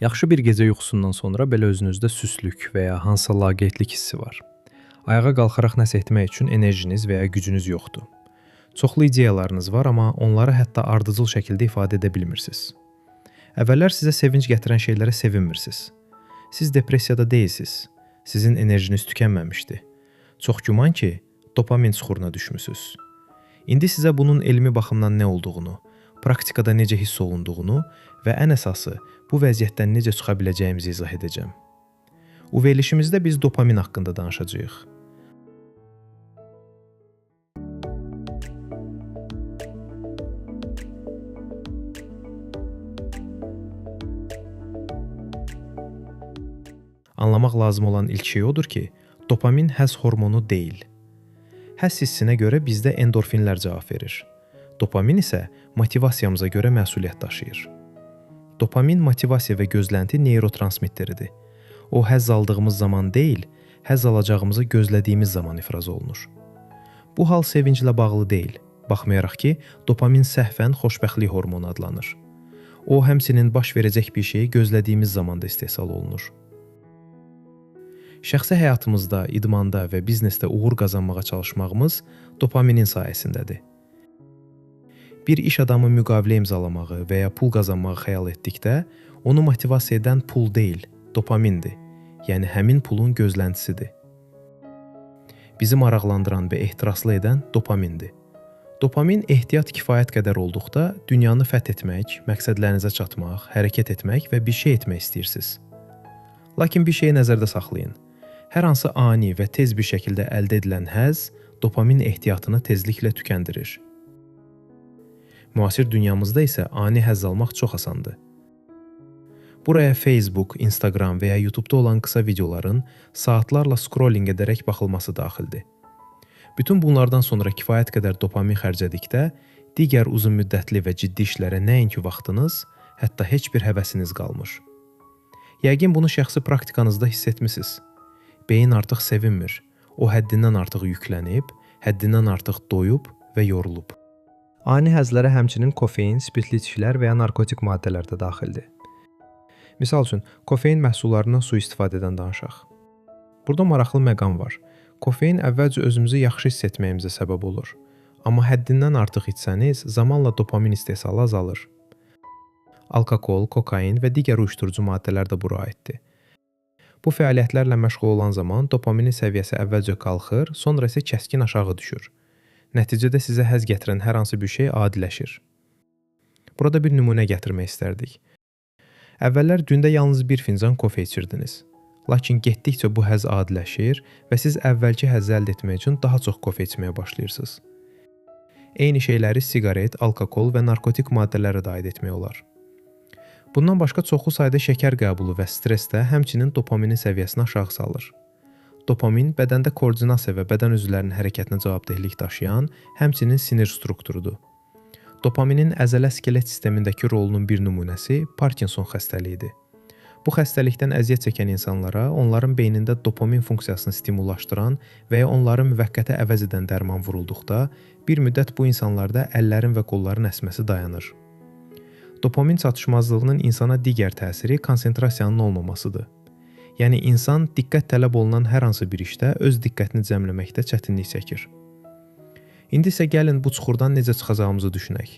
Yaxşı bir gecə yuxusundan sonra belə özünüzdə süslük və ya hansısa laqeydlik hissi var. Ayağa qalxaraq nəsə etmək üçün enerjiniz və ya gücünüz yoxdur. Çoxlu ideyalarınız var, amma onları hətta ardıcıl şəkildə ifadə edə bilmirsiniz. Əvvəllər sizə sevinc gətirən şeylərə sevinmirsiniz. Siz depressiyada deyilsiniz. Sizin enerjiniz tükənməmişdi. Çox güman ki, dopamin çuxuruna düşmüsünüz. İndi sizə bunun elmi baxımdan nə olduğunu, praktikada necə hiss olunduğunu və ən əsası, bu vəziyyətdən necə çıxa biləcəyimizi izah edəcəm. Bu verilişimizdə biz dopamin haqqında danışacağıq. Anlamaq lazım olan ilk şey odur ki, dopamin həzz hormonu deyil. Həzz hissinə görə bizdə endorfinlər cavab verir. Dopamin isə motivasiyamıza görə məsuliyyət daşıyır. Dopamin motivasiya və gözlənti neyrotransmitteridir. O, həzz aldığımız zaman deyil, həzz alacağımızı gözlədiyimiz zaman ifraz olunur. Bu hal sevinclə bağlı deyil, baxmayaraq ki, dopamin səhvən xoşbəxtlik hormonu adlanır. O, həmçinin baş verəcək bir şeyi gözlədiyimiz zamanda istehsal olunur. Şəxsi həyatımızda, idmanda və biznesdə uğur qazanmağa çalışmağımız dopaminin sayəsindədir. Bir iş adamı müqavilə imzalamağı və ya pul qazanmağı xəyal etdikdə, onu motivasiya edən pul deyil, dopamindir, yəni həmin pulun gözləntisidir. Bizi maraqlandıran və ehtiraslı edən dopamindir. Dopamin ehtiyat kifayət qədər olduqda dünyanı fəth etmək, məqsədlərinizə çatmaq, hərəkət etmək və bir şey etmək istəyirsiniz. Lakin bir şeyi nəzərdə saxlayın. Hər hansı ani və tez bir şəkildə əldə edilən həzz dopamin ehtiyatını tezliklə tükəndirir. Müasir dünyamızda isə ani həzz almaq çox asandır. Buraya Facebook, Instagram və ya YouTube-da olan qısa videoların saatlarla scrolling edərək baxılması daxildir. Bütün bunlardan sonra kifayət qədər dopamin xərcədikdə, digər uzun müddətli və ciddi işlərə nəinki vaxtınız, hətta heç bir həvəsiniz qalmır. Yəqin bunu şəxsi praktikanızda hiss etmisiniz. Beyin artıq sevinmir, o həddindən artıq yüklənib, həddindən artıq doyub və yorulub. Ani həzlərə həmçinin kofein, spirtli içkilər və ya narkotik maddələr də daxildir. Misal üçün, kofein məhsullarından sui-istifadədən danışaq. Burada maraqlı məqam var. Kofein əvvəlcə özümüzü yaxşı hiss etməyimizə səbəb olur. Amma həddindən artıq içsəniz, zamanla dopamin istehsalı azalır. Alkoqol, kokain və digər uyuşturucu maddələr də bura aiddir. Bu fəaliyyətlərlə məşğul olan zaman dopaminin səviyyəsi əvvəlcə qalxır, sonra isə kəskin aşağı düşür. Nəticədə sizə həzz gətirən hər hansı bir şey adiləşir. Burada bir nümunə gətirmək istərdik. Əvvəllər gündə yalnız bir fincan kofe içirdiniz. Lakin getdikcə bu həzz adiləşir və siz əvvəlki həzzi əldə etmək üçün daha çox kofe içməyə başlayırsınız. Eyni şeyləri siqaret, alkoqol və narkotik maddələrə də aid etmək olar. Bundan başqa çoxlu sayda şəkər qəbulu və stres də həmçinin dopaminin səviyyəsini aşağı salır. Dopamin bədəndə koordinasiya və bədən üzvlərinin hərəkətinə cavabdehlik daşıyan, həmçinin sinir strukturudur. Dopaminin əzələ-skelet sistemindəki rolunun bir nümunəsi Parkinson xəstəliyidir. Bu xəstəlikdən əziyyət çəkən insanlara onların beynində dopamin funksiyasını stimullaşdıran və ya onları müvəqqəti əvəz edən dərman vurulduqda, bir müddət bu insanlarda əllərin və qolların əsməsi dayanır. Dopamin çatışmazlığının insana digər təsiri konsentrasiyanın olmamasıdır. Yəni, insan diqqət tələb olunan hər hansı bir işdə öz diqqətini cəmləməkdə çətinlik çəkir. İndi isə gəlin bu çuxurdan necə çıxacağımızı düşünək.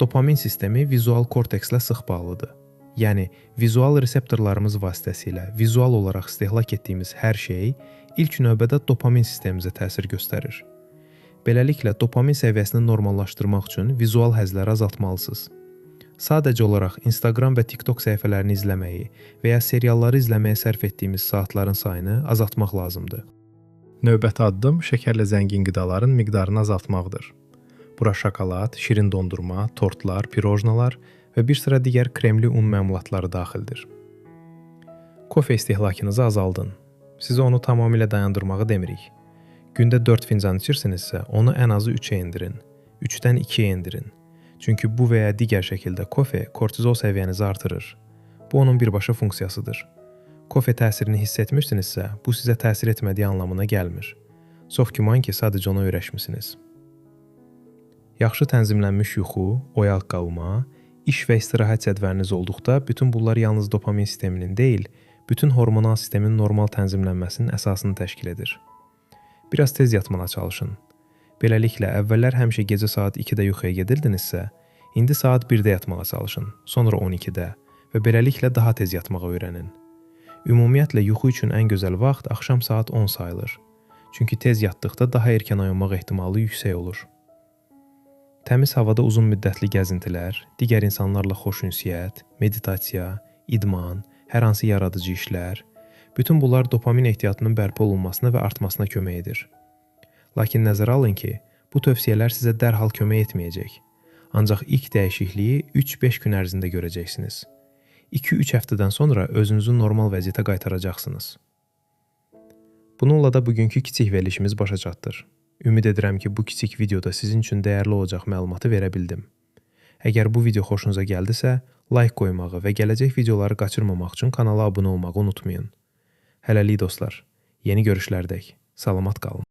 Dopamin sistemi vizual kortekslə sıx bağlıdır. Yəni, vizual reseptorlarımız vasitəsilə vizual olaraq istehlak etdiyimiz hər şey ilk növbədə dopamin sistemimizə təsir göstərir. Beləliklə, dopamin səviyyəsini normallaşdırmaq üçün vizual həzləri azaltmalısınız. Sadəcə olaraq Instagram və TikTok səhifələrini izləməyi və ya serialları izləməyə sərf etdiyimiz saatların sayını azaltmaq lazımdır. Növbəti addım şəkərlə zəngin qidaların miqdarını azaltmaqdır. Bura şokolad, şirin dondurma, tortlar, pirojnalar və bir sıra digər kremli un məmulatları daxildir. Kofe istehlakınızı azaldın. Sizə onu tamamilə dayandırmağı demirik. Gündə 4 fincan içirsinizsə, onu ən azı 3-ə endirin. 3-dən 2-yə endirin. Çünki bu və ya digər şəkildə kofe kortizol səviyyənizi artırır. Bu onun birbaşa funksiyasıdır. Kofe təsirini hiss etmirsinizsə, bu sizə təsir etmədiyi anlamına gəlmir. Çox güman ki, sadəcə ona öyrəşmisiniz. Yaxşı tənzimlənmiş yuxu, oyaq qalma, İş və istirahət cədvəliniz olduqda bütün bunlar yalnız dopamin sisteminin deyil, bütün hormonal sistemin normal tənzimlənməsinin əsasını təşkil edir. Biraz tez yatmağa çalışın. Beləliklə, əvvəllər həmişə gecə saat 2-də yuxuya gedirdinizsə, indi saat 1-də yatmağa çalışın, sonra 12-də və beləliklə daha tez yatmağa öyrənin. Ümumiyyətlə, yuxu üçün ən gözəl vaxt axşam saat 10 sayılır. Çünki tez yatdıqda daha erkən oyanmaq ehtimalı yüksək olur. Təmiz havada uzun müddətli gəzintilər, digər insanlarla xoş ünsiyyət, meditasiya, idman, hər hansı yaradıcı işlər, bütün bunlar dopamin ehtiyatının bərpa olunmasına və artmasına kömək edir. Lakin nəzərə alın ki, bu tövsiyələr sizə dərhal kömək etməyəcək. Ancaq ilk dəyişikliyi 3-5 gün ərzində görəcəksiniz. 2-3 həftədən sonra özünüzü normal vəziyyətə qaytaracaqsınız. Bununla da bugünkü kiçik verilişimiz başa çatdır. Ümid edirəm ki, bu kiçik videoda sizin üçün dəyərli olacaq məlumatı verə bildim. Əgər bu video xoşunuza gəldisə, like qoymağı və gələcək videoları qaçırmamaq üçün kanala abunə olmağı unutmayın. Hələlik dostlar, yeni görüşlərdək. Salamat qalın.